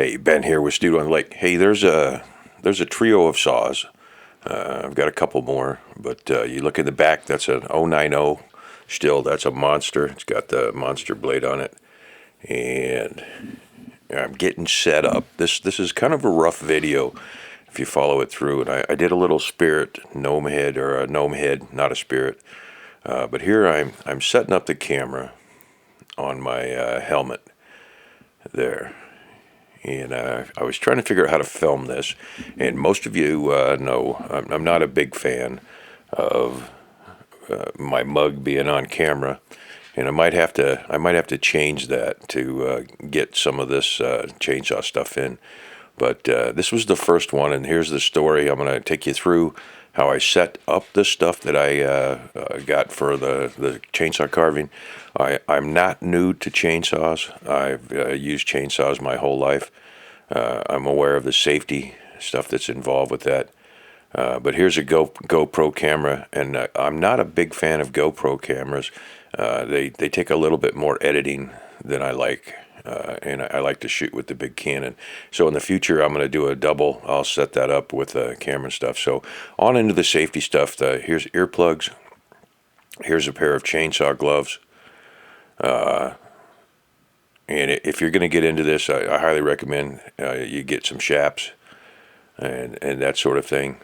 Hey, Ben here with Stu on the Lake. Hey, there's a trio of saws. I've got a couple more, but you look in the back. That's an 090 still. That's a monster. It's got the monster blade on it, and I'm getting set up. This is kind of a rough video if you follow it through. And I did a little spirit gnome head, or a gnome head, not a spirit. But here I'm setting up the camera on my helmet there. And I was trying to figure out how to film this. And most of you know I'm not a big fan of my mug being on camera, and I might have to change that to get some of this chainsaw stuff in. But this was the first one, and here's the story. I'm going to take you through how I set up the stuff that I got for the chainsaw carving. I'm not new to chainsaws. I've used chainsaws my whole life. I'm aware of the safety stuff that's involved with that. But here's a GoPro camera, and I'm not a big fan of GoPro cameras. They take a little bit more editing than I like. And I like to shoot with the big Canon. So in the future, I'm going to do a double. I'll set that up with camera and stuff. So on into the safety stuff. Here's earplugs. Here's a pair of chainsaw gloves. And if you're going to get into this, I highly recommend you get some chaps and that sort of thing.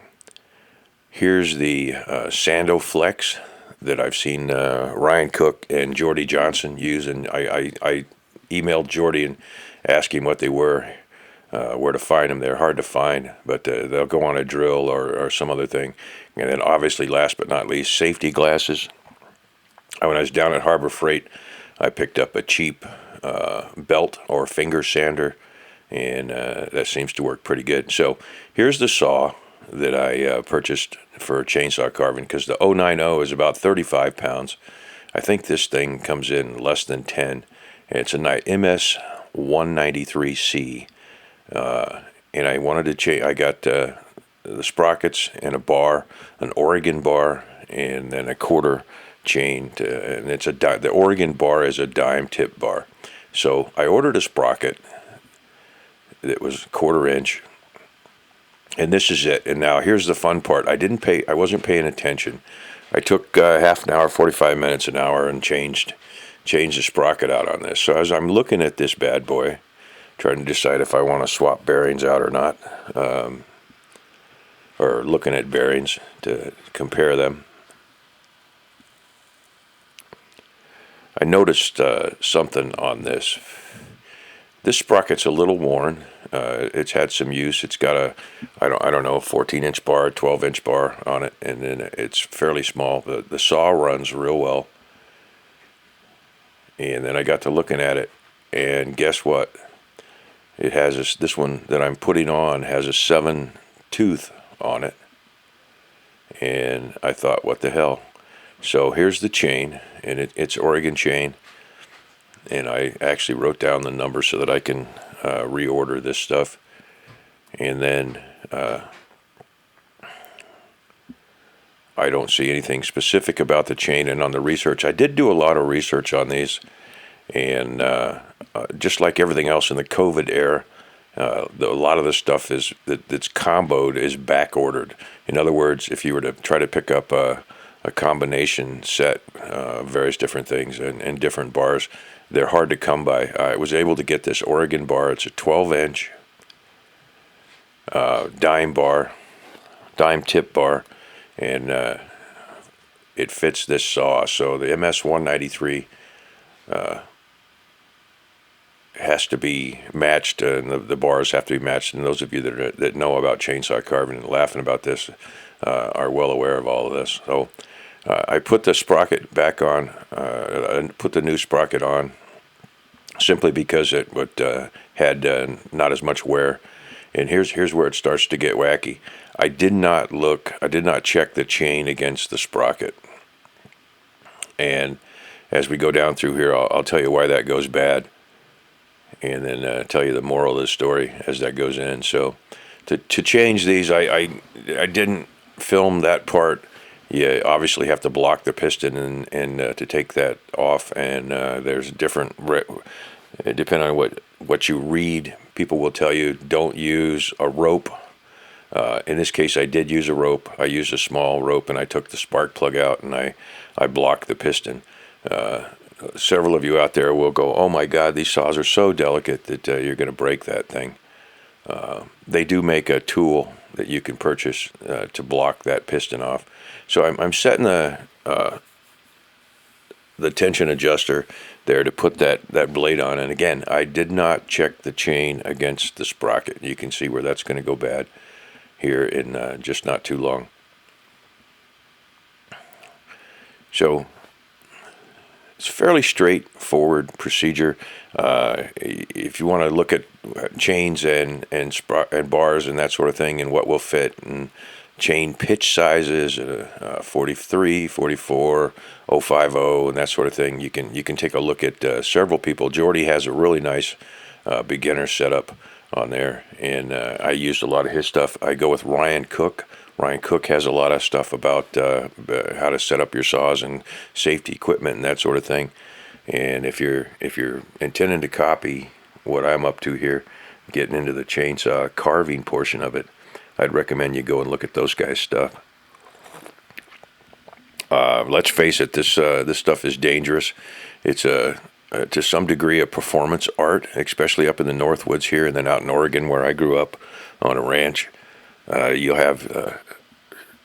Here's the Sando Flex that I've seen Ryan Cook and Jordy Johnson use, and I emailed Jordy and asked him what they were, where to find them. They're hard to find, but they'll go on a drill or some other thing. And then obviously, last but not least, safety glasses. When I was down at Harbor Freight, I picked up a cheap belt or finger sander, and that seems to work pretty good. So here's the saw that I purchased for chainsaw carving, because the 090 is about 35 pounds. I think this thing comes in less than 10. It's a MS 193C, and I wanted to change. I got the sprockets and a bar, an Oregon bar, and then a quarter chain. And it's the Oregon bar is a dime tip bar. So I ordered a sprocket that was 1/4 inch, and this is it. And now here's the fun part. I wasn't paying attention. I took half an hour, 45 minutes, an hour, and changed the sprocket out on this. So as I'm looking at this bad boy, trying to decide if I want to swap bearings out or not, or looking at bearings to compare them, I noticed something on this. This sprocket's a little worn. It's had some use. It's got I don't know, a 14-inch bar, 12-inch bar on it, and then it's fairly small. The saw runs real well. And then I got to looking at it, and guess what? It has this one that I'm putting on has a 7-tooth on it. And I thought, what the hell? So here's the chain, and it's Oregon chain. And I actually wrote down the number so that I can reorder this stuff. And then I don't see anything specific about the chain. And on the research, I did do a lot of research on these, and just like everything else in the COVID era, a lot of the stuff that's comboed is back ordered. In other words, if you were to try to pick up a combination set, various different things and different bars, they're hard to come by. I was able to get this Oregon bar. It's a 12-inch dime tip bar, and it fits this saw. So the MS 193 has to be matched, and the bars have to be matched. And those of you that know about chainsaw carving and laughing about this are well aware of all of this. So I put the sprocket back on, and put the new sprocket on, simply because it had not as much wear. And here's where it starts to get wacky. I did not check the chain against the sprocket. And as we go down through here, I'll tell you why that goes bad, and then tell you the moral of the story as that goes in. So to change these, I didn't film that part. You obviously have to block the piston and to take that off, and there's different, depending on what you read, People will tell you don't use a rope. In this case, I did use a rope. I used a small rope, and I took the spark plug out, and I blocked the piston. Several of you out there will go, oh my God, these saws are so delicate that you're going to break that thing. They do make a tool that you can purchase to block that piston off. So I'm setting the tension adjuster there to put that blade on. And again, I did not check the chain against the sprocket. You can see where that's going to go bad here in just not too long. So it's a fairly straightforward procedure. If you want to look at chains and bars and that sort of thing and what will fit, and chain pitch sizes, 43, 44, 050, and that sort of thing, you can take a look at several people. Jordy has a really nice beginner setup on there, and I used a lot of his stuff. I go with Ryan Cook. Ryan Cook has a lot of stuff about how to set up your saws and safety equipment and that sort of thing. And if you're intending to copy what I'm up to here, getting into the chainsaw carving portion of it, I'd recommend you go and look at those guys' stuff. Let's face it, this stuff is dangerous. It's to some degree a performance art, especially up in the Northwoods here, and then out in Oregon where I grew up on a ranch. You'll have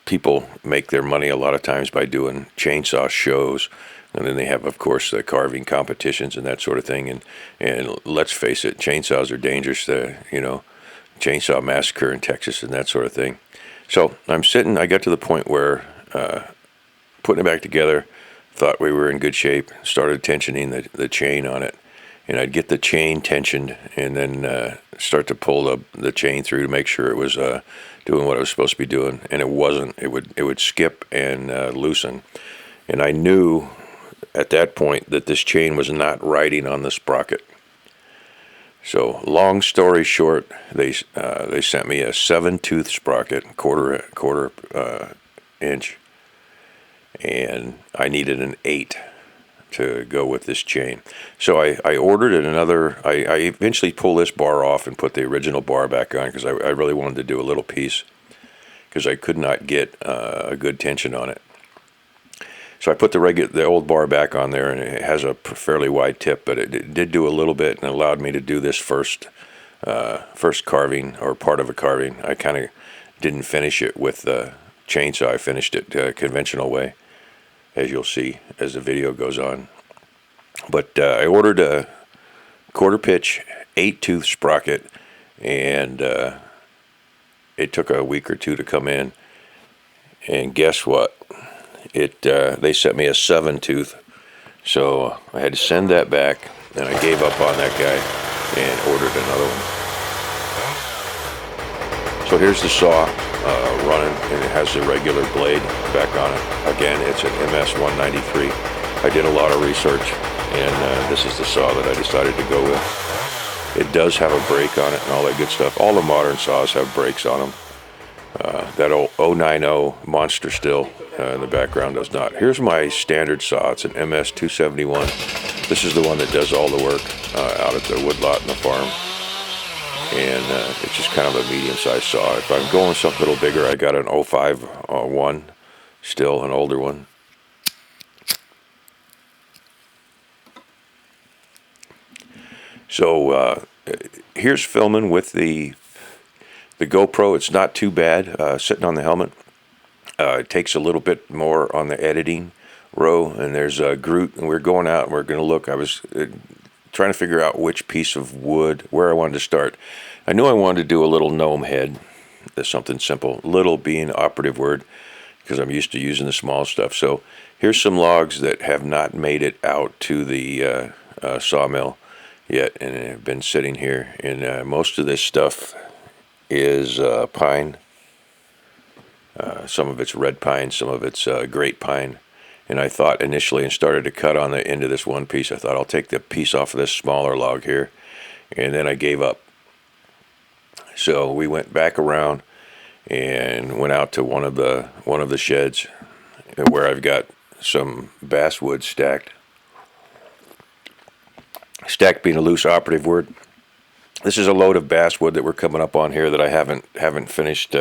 people make their money a lot of times by doing chainsaw shows, and then they have, of course, the carving competitions and that sort of thing. And let's face it, chainsaws are dangerous. Chainsaw massacre in Texas and that sort of thing. So I got to the point where putting it back together, thought we were in good shape, started tensioning the chain on it. And I'd get the chain tensioned and then start to pull the chain through to make sure it was doing what it was supposed to be doing. And it wasn't. It would skip and loosen. And I knew at that point that this chain was not riding on the sprocket. So long story short, they sent me a 7-tooth sprocket, quarter inch, and I needed an 8 to go with this chain. So I ordered another. I eventually pulled this bar off and put the original bar back on because I really wanted to do a little piece because I could not get a good tension on it. So I put the old bar back on there, and it has a fairly wide tip, but it did do a little bit and allowed me to do this first carving, or part of a carving. I kind of didn't finish it with the chainsaw. I finished it conventional way, as you'll see as the video goes on. But I ordered a quarter pitch 8-tooth sprocket, and it took a week or two to come in. And guess what? They sent me a 7-tooth, so I had to send that back, and I gave up on that guy and ordered another one. So here's the saw running, and it has the regular blade back on it. Again, it's an MS-193. I did a lot of research, and this is the saw that I decided to go with. It does have a brake on it and all that good stuff. All the modern saws have brakes on them. That old 090 monster still in the background does not. Here's my standard saw. It's an MS-271. This is the one that does all the work out at the woodlot and the farm. And it's just kind of a medium-sized saw. If I'm going something a little bigger, I got an 051, still an older one. So here's filming with the GoPro. It's not too bad sitting on the helmet. It takes a little bit more on the editing row, and there's Groot, and we're going out and we're going to look. I was trying to figure out which piece of wood, where I wanted to start. I knew I wanted to do a little gnome head, something simple, little being an operative word, because I'm used to using the small stuff. So here's some logs that have not made it out to the sawmill yet, and have been sitting here, and most of this stuff is pine. Some of it's red pine, some of it's great pine. And I thought initially, and started to cut on the end of this one piece, I thought I'll take the piece off of this smaller log here, and then I gave up. So we went back around and went out to one of the sheds where I've got some basswood stacked. Stacked being a loose operative word. This is a load of basswood that we're coming up on here that I haven't finished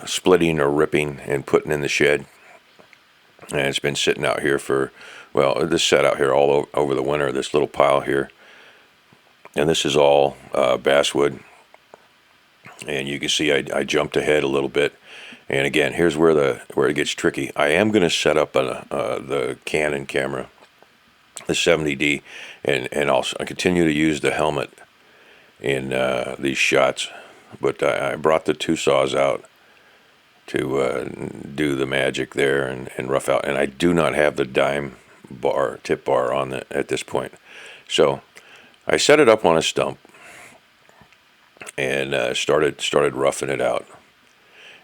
splitting or ripping and putting in the shed. And it's been sitting out here for, well, this sat out here all over the winter, this little pile here. And this is all basswood. And you can see I jumped ahead a little bit. And again, here's where it gets tricky. I am going to set up the Canon camera, the 70D, and also I continue to use the helmet in these shots. But I brought the two saws out to do the magic there and rough out. And I do not have the tip bar on at this point. So I set it up on a stump and started roughing it out.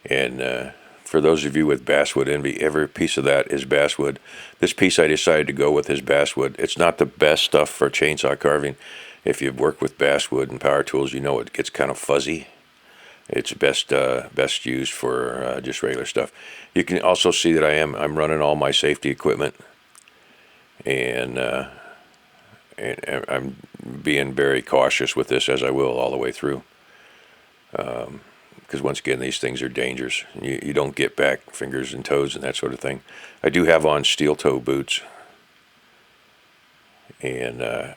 And for those of you with basswood envy, every piece of that is basswood. This piece I decided to go with is basswood. It's not the best stuff for chainsaw carving. If you've worked with basswood and power tools, you know it gets kind of fuzzy. It's best used for just regular stuff. You can also see that I'm running all my safety equipment, and I'm being very cautious with this, as I will all the way through. Because once again, these things are dangerous. You don't get back fingers and toes and that sort of thing. I do have on steel toe boots, and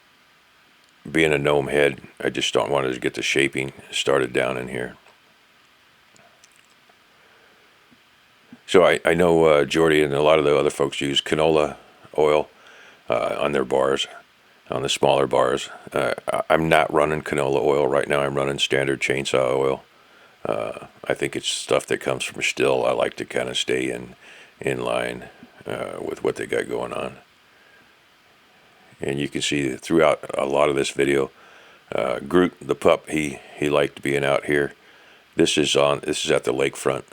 being a gnome head, I just don't want to get the shaping started down in here. So I know Jordy and a lot of the other folks use canola oil on their bars, on the smaller bars. I'm not running canola oil right now. I'm running standard chainsaw oil. I think it's stuff that comes from Still. I like to kind of stay in line with what they got going on. And you can see throughout a lot of this video, Groot the pup, he liked being out here. This is at the lakefront,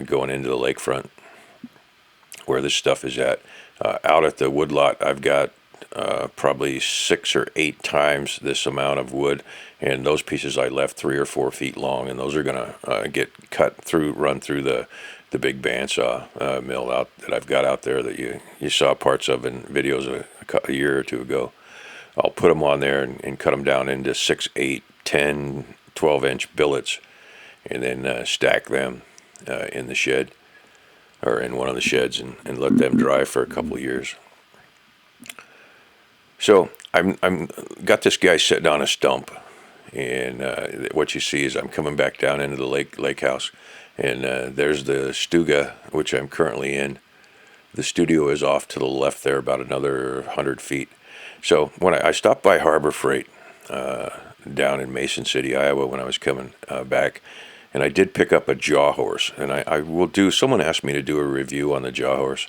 going into the lakefront where this stuff is at. Out at the woodlot, I've got probably 6 or 8 times this amount of wood, and those pieces I left 3 or 4 feet long, and those are gonna get run through the big bandsaw mill out that I've got out there that you saw parts of in videos a year or two ago. I'll put them on there and cut them down into 6, 8, 10, 12-inch billets, and then stack them in the shed, or in one of the sheds, and let them dry for a couple of years. So I'm got this guy sitting on a stump, and what you see is I'm coming back down into the lake house, and there's the stuga, which I'm currently in. The studio is off to the left there, about another 100 feet. So when I stopped by Harbor Freight down in Mason City, Iowa, when I was coming back, and I did pick up a jaw horse, and I will do. Someone asked me to do a review on the jaw horse,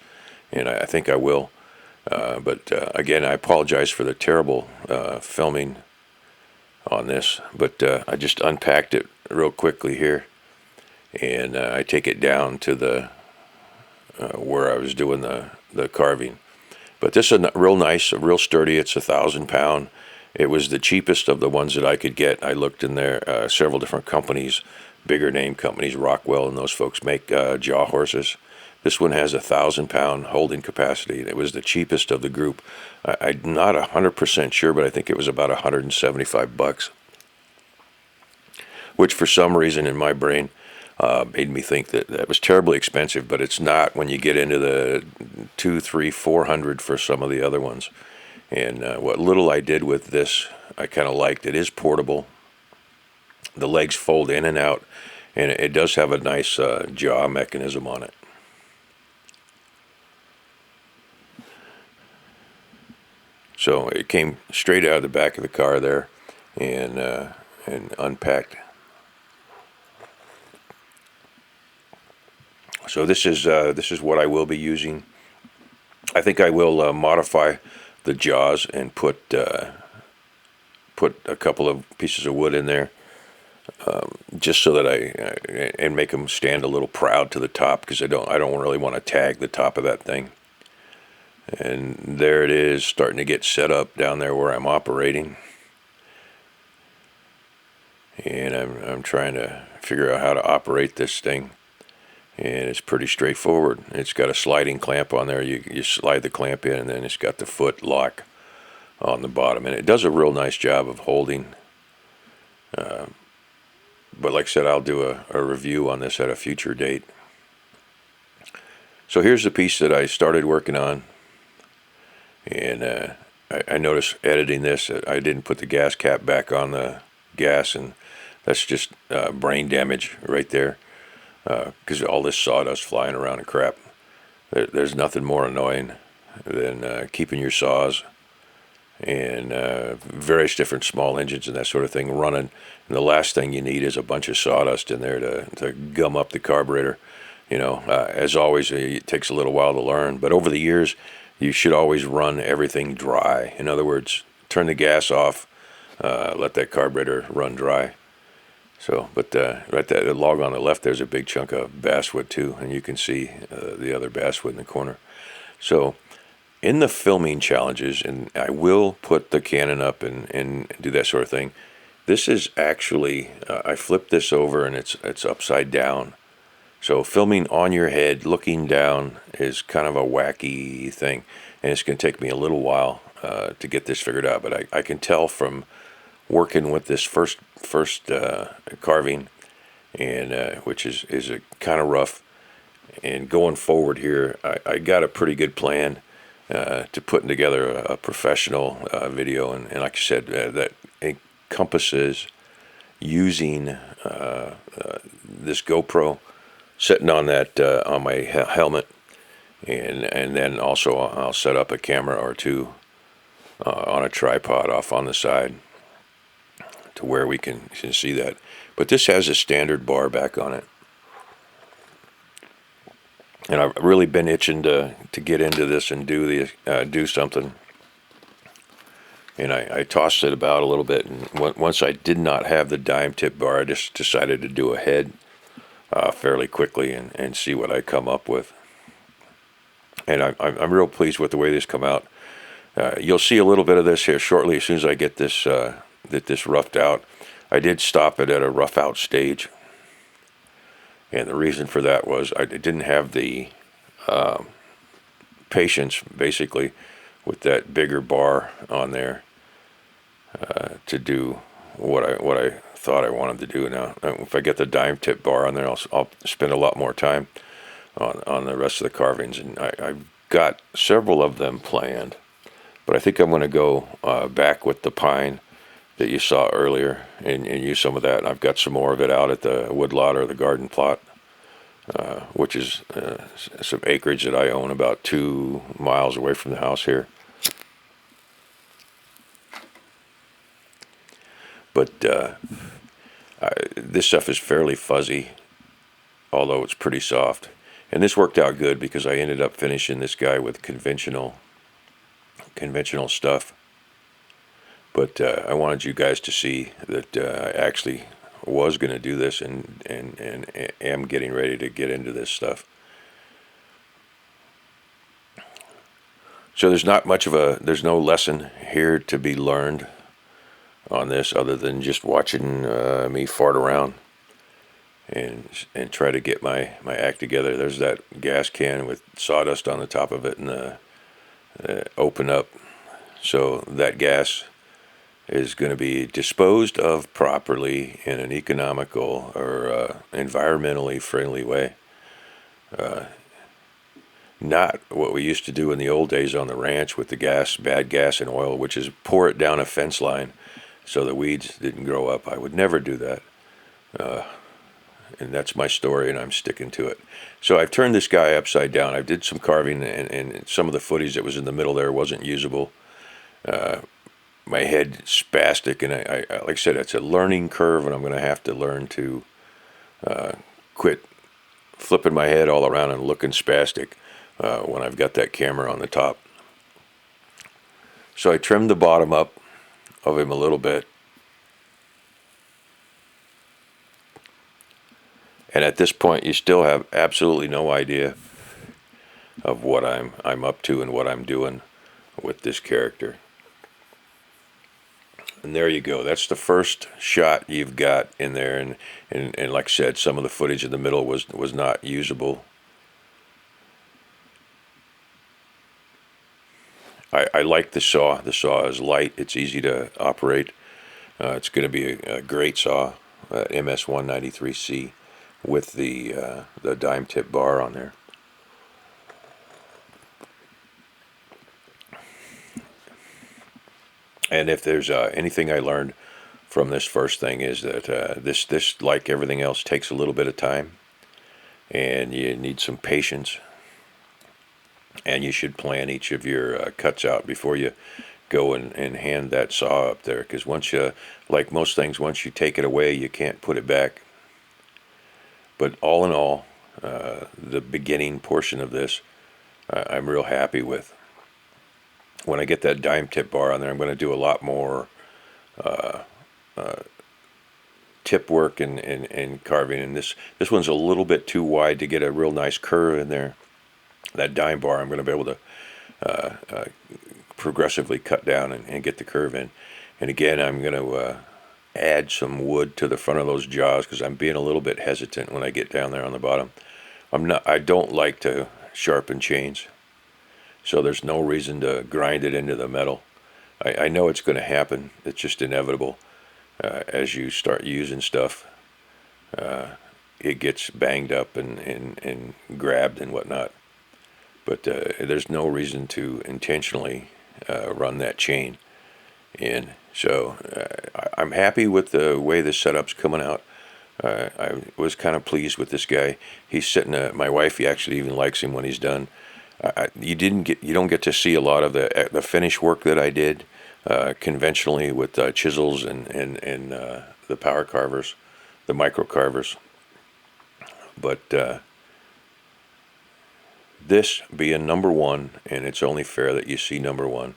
and I think I will. But again, I apologize for the terrible filming on this, but I just unpacked it real quickly here, and I take it down to the where I was doing the carving. But this is real nice, real sturdy. It's 1,000 pound. It was the cheapest of the ones that I could get. I looked in there, several different companies, bigger name companies, Rockwell and those folks make jaw horses. This one has 1,000 pound holding capacity. It was the cheapest of the group. I'm not 100% sure, but I think it was about $175, which for some reason in my brain made me think that was terribly expensive, but it's not when you get into the 200, 300, 400 for some of the other ones. And what little I did with this, I kind of liked. It is portable. The legs fold in and out, and it does have a nice jaw mechanism on it. So it came straight out of the back of the car there, and unpacked. So this is what I will be using. I think I will modify the jaws and put a couple of pieces of wood in there, just so that and make them stand a little proud to the top, because I don't really want to tag the top of that thing. And there it is, starting to get set up down there where I'm operating. And I'm trying to figure out how to operate this thing. And it's pretty straightforward. It's got a sliding clamp on there. You slide the clamp in, and then it's got the foot lock on the bottom, and it does a real nice job of holding. But like I said, I'll do a review on this at a future date. So here's the piece that I started working on, and I noticed editing this, I didn't put the gas cap back on the gas, and that's just brain damage right there, because all this sawdust flying around and crap. There's nothing more annoying than keeping your saws and various different small engines and that sort of thing running. And the last thing you need is a bunch of sawdust in there to gum up the carburetor. As always, it takes a little while to learn. But over the years, you should always run everything dry. In other words, turn the gas off, let that carburetor run dry. So, but right there, the log on the left, there's a big chunk of basswood too, and you can see the other basswood in the corner. So, in the filming challenges, and I will put the Canon up and do that sort of thing. This is actually, I flipped this over and it's upside down. So filming on your head, looking down, is kind of a wacky thing, and it's going to take me a little while to get this figured out. But I can tell from working with this first carving, and which is a kind of rough, and going forward here, I got a pretty good plan to putting together a professional video, and like I said, that encompasses using this GoPro, sitting on that on my helmet, and then also I'll set up a camera or two on a tripod off on the side to where we can see that. But this has a standard bar back on it, and I've really been itching to get into this and do something. And I tossed it about a little bit, and once I did not have the dime tip bar, I just decided to do a head fairly quickly and see what I come up with. And I'm real pleased with the way this come out. You'll see a little bit of this here shortly as soon as I get this roughed out. I did stop it at a rough out stage, and the reason for that was I didn't have the patience, basically, with that bigger bar on there to do what I thought I wanted to do. Now, if I get the dime tip bar on there, I'll spend a lot more time on the rest of the carvings, and I've got several of them planned. But I think I'm going to go back with the pine that you saw earlier and use some of that. And I've got some more of it out at the woodlot or the garden plot, which is some acreage that I own about 2 miles away from the house here. But this stuff is fairly fuzzy, although it's pretty soft. And this worked out good because I ended up finishing this guy with conventional stuff. But I wanted you guys to see that I actually was going to do this and am getting ready to get into this stuff. So there's not much of there's no lesson here to be learned on this other than just watching me fart around and try to get my act together. There's that gas can with sawdust on the top of it, and open up. So that gas is going to be disposed of properly in an economical or environmentally friendly way. Not what we used to do in the old days on the ranch with the bad gas and oil, which is pour it down a fence line so the weeds didn't grow up. I would never do that. And that's my story, and I'm sticking to it. So I've turned this guy upside down. I did some carving, and some of the footage that was in the middle there wasn't usable. My head spastic, and I like I said, it's a learning curve, and I'm going to have to learn to quit flipping my head all around and looking spastic when I've got that camera on the top. So I trimmed the bottom up of him a little bit. And at this point, you still have absolutely no idea of what I'm up to and what I'm doing with this character. And there you go. That's the first shot you've got in there. And like I said, some of the footage in the middle was not usable. I like the saw. The saw is light. It's easy to operate. It's going to be a great saw, MS-193C, with the dime tip bar on there. And if there's anything I learned from this first thing is that this like everything else takes a little bit of time, and you need some patience, and you should plan each of your cuts out before you go and hand that saw up there, because once you, like most things, once you take it away you can't put it back. But all in all, the beginning portion of this I'm real happy with. When I get that dime tip bar on there, I'm going to do a lot more tip work and carving, and this one's a little bit too wide to get a real nice curve in there. That dime bar I'm going to be able to progressively cut down and get the curve in. And again, I'm going to add some wood to the front of those jaws, because I'm being a little bit hesitant when I get down there on the bottom. I don't like to sharpen chains, so there's no reason to grind it into the metal. I know it's going to happen. It's just inevitable. As you start using stuff, it gets banged up and grabbed and whatnot. But there's no reason to intentionally run that chain in. So I'm happy with the way the setup's coming out. I was kind of pleased with this guy. He's sitting. My wife, he actually even likes him when he's done. You don't get to see a lot of the finish work that I did conventionally with chisels and the power carvers, the micro carvers. But this being number one, and it's only fair that you see number one,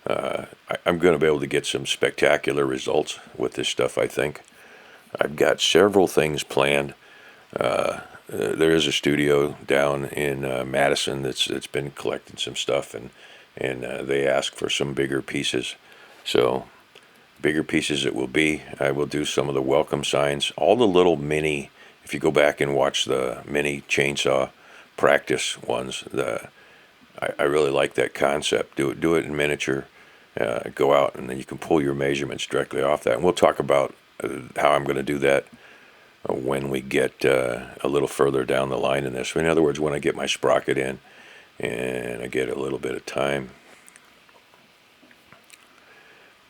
I'm going to be able to get some spectacular results with this stuff, I think. I've got several things planned. There is a studio down in Madison that's been collecting some stuff, and they ask for some bigger pieces. So bigger pieces it will be. I will do some of the welcome signs, all the little mini. If you go back and watch the mini chainsaw practice ones, I really like that concept. Do it in miniature. Go out and then you can pull your measurements directly off that. And we'll talk about how I'm going to do that when we get a little further down the line in this. In other words, when I get my sprocket in and I get a little bit of time.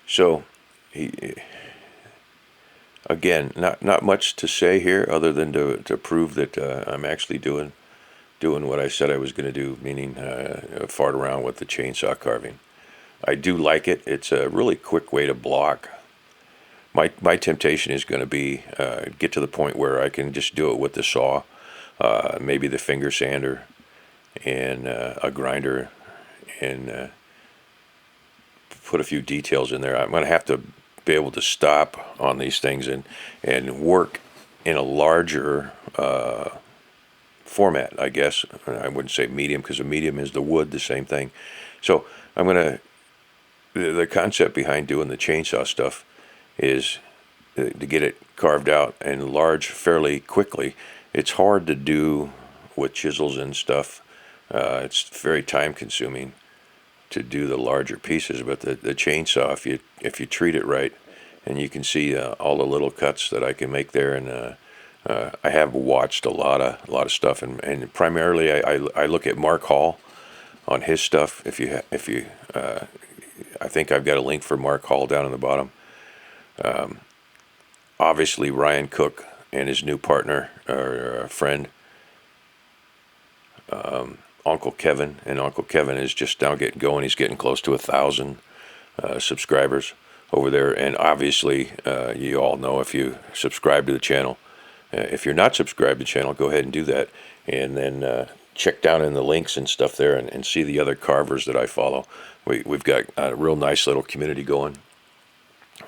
So, again, not much to say here other than to prove that I'm actually doing what I said I was going to do, meaning fart around with the chainsaw carving. I do like it. It's a really quick way to block. My temptation is going to be get to the point where I can just do it with the saw, maybe the finger sander, and a grinder, and put a few details in there. I'm going to have to be able to stop on these things and work in a larger format, I guess. I wouldn't say medium, because a medium is the wood, the same thing. So I'm going to, the concept behind doing the chainsaw stuff is to get it carved out and large fairly quickly. It's hard to do with chisels and stuff. It's very time consuming to do the larger pieces, but the chainsaw, if you treat it right, and you can see all the little cuts that I can make there, and I have watched a lot of stuff, and primarily I look at Mark Hall on his stuff. If you I think I've got a link for Mark Hall down in the bottom. Obviously Ryan Cook and his new partner or friend, Uncle Kevin, and Uncle Kevin is just now getting going. He's getting close to 1,000 subscribers over there, and obviously you all know if you subscribe to the channel. If you're not subscribed to the channel, go ahead and do that, and then check down in the links and stuff there and see the other carvers that I follow. We've got a real nice little community going.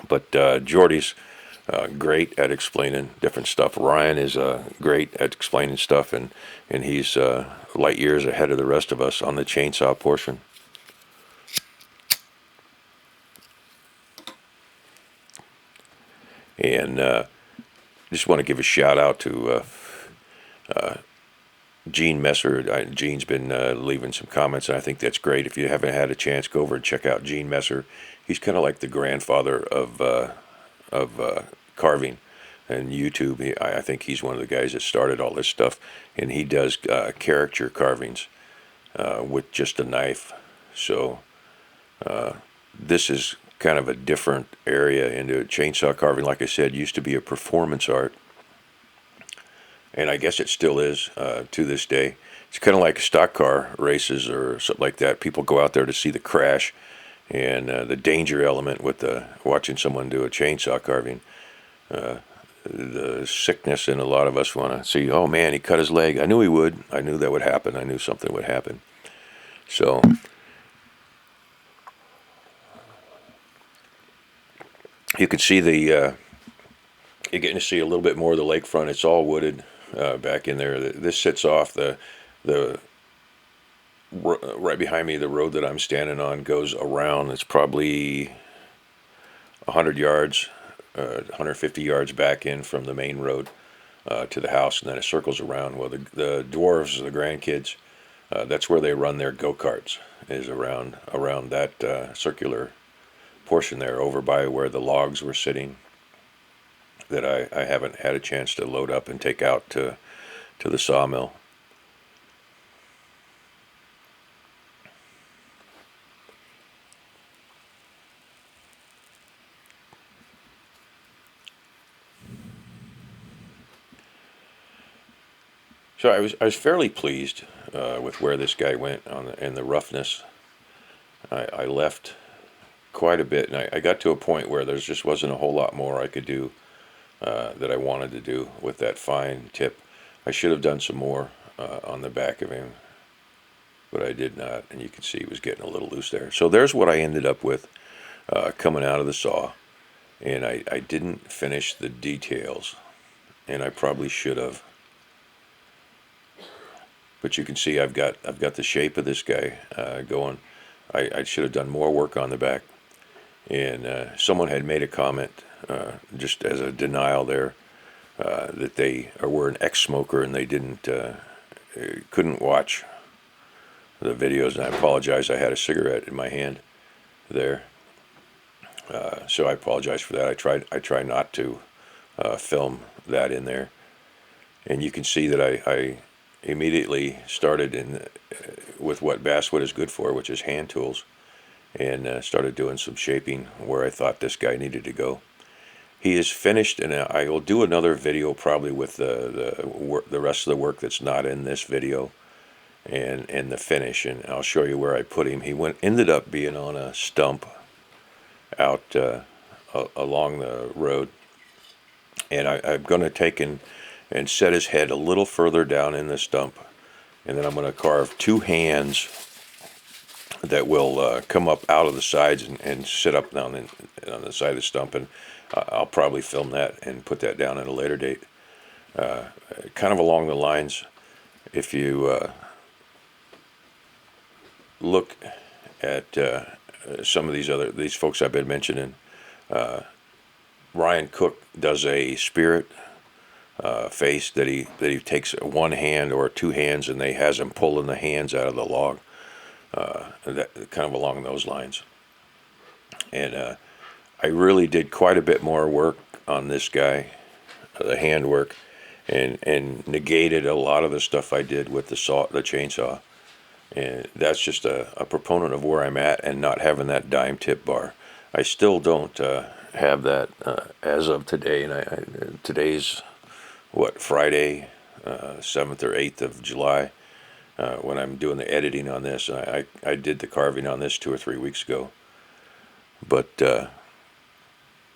But Jordy's great at explaining different stuff. Ryan is great at explaining stuff, and he's light years ahead of the rest of us on the chainsaw portion. And just want to give a shout out to Gene Messer. Gene's been leaving some comments, and I think that's great. If you haven't had a chance, go over and check out Gene Messer. He's kind of like the grandfather of carving and YouTube. I think he's one of the guys that started all this stuff, and he does caricature carvings with just a knife. So this is kind of a different area into chainsaw carving. Like I said, used to be a performance art, and I guess it still is to this day. It's kind of like stock car races or something like that. People go out there to see the crash and the danger element with watching someone do a chainsaw carving. The sickness in a lot of us want to see, oh man, he cut his leg. I knew he would. I knew that would happen. I knew something would happen. So you can see you're getting to see a little bit more of the lakefront. It's all wooded back in there. This sits off the right behind me. The road that I'm standing on goes around. It's probably 100 yards, 150 yards back in from the main road to the house, and then it circles around. Well, the dwarves, the grandkids, that's where they run their go-karts, is around that circular portion there, over by where the logs were sitting, that I haven't had a chance to load up and take out to the sawmill. So I was fairly pleased with where this guy went and the roughness. I left quite a bit, and I got to a point where there just wasn't a whole lot more I could do that I wanted to do with that fine tip. I should have done some more on the back of him, but I did not, and you can see he was getting a little loose there. So there's what I ended up with coming out of the saw, and I didn't finish the details, and I probably should have. But you can see I've got the shape of this guy going. I should have done more work on the back. And someone had made a comment, just as a denial there, that they were an ex-smoker and they couldn't watch the videos. And I apologize. I had a cigarette in my hand there, so I apologize for that. I try not to film that in there. And you can see that I immediately started with what basswood is good for, which is hand tools, and started doing some shaping where I thought this guy needed to go. He is finished, and I will do another video probably with the rest of the work that's not in this video, and the finish, and I'll show you where I put him. He ended up being on a stump out along the road, and I'm going to take and set his head a little further down in the stump, and then I'm going to carve two hands that will come up out of the sides and sit up on the side of the stump, and I'll probably film that and put that down at a later date. Kind of along the lines, if you look at some of these folks I've been mentioning, Ryan Cook does a spirit face that he takes one hand or two hands, and they has him pulling the hands out of the log, that kind of along those lines. And I really did quite a bit more work on this guy, the hand work, and negated a lot of the stuff I did with the chainsaw. And that's just a proponent of where I'm at and not having that dime tip bar. I still don't have that as of today, and today's Friday, 7th or 8th of July, when I'm doing the editing on this. I did the carving on this 2 or 3 weeks ago, but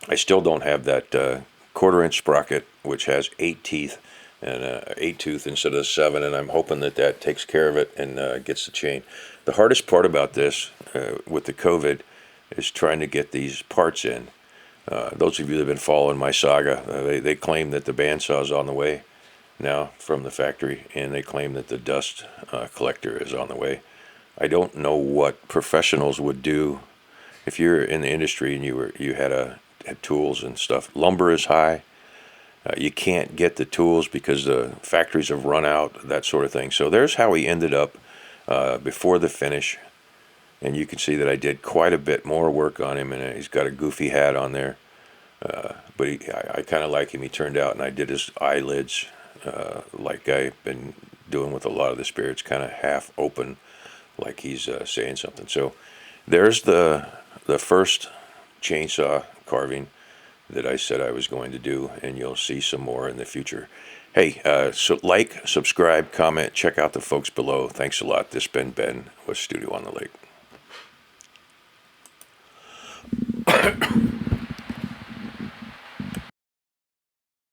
I still don't have that 1/4-inch sprocket, which has 8 teeth, and 8 tooth instead of 7, and I'm hoping that takes care of it and gets the chain. The hardest part about this with the COVID is trying to get these parts in. Those of you that have been following my saga, they claim that the bandsaw is on the way now from the factory, and they claim that the dust collector is on the way. I don't know what professionals would do if you're in the industry and you had tools and stuff. Lumber is high. You can't get the tools because the factories have run out, that sort of thing. So there's how he ended up before the finish. And you can see that I did quite a bit more work on him, and he's got a goofy hat on there. But I kind of like him. He turned out, and I did his eyelids like I've been doing with a lot of the spirits, kind of half open, like he's saying something. So there's the first chainsaw carving that I said I was going to do, and you'll see some more in the future. Hey, so like, subscribe, comment, check out the folks below. Thanks a lot. This has been Ben with Studio on the Lake.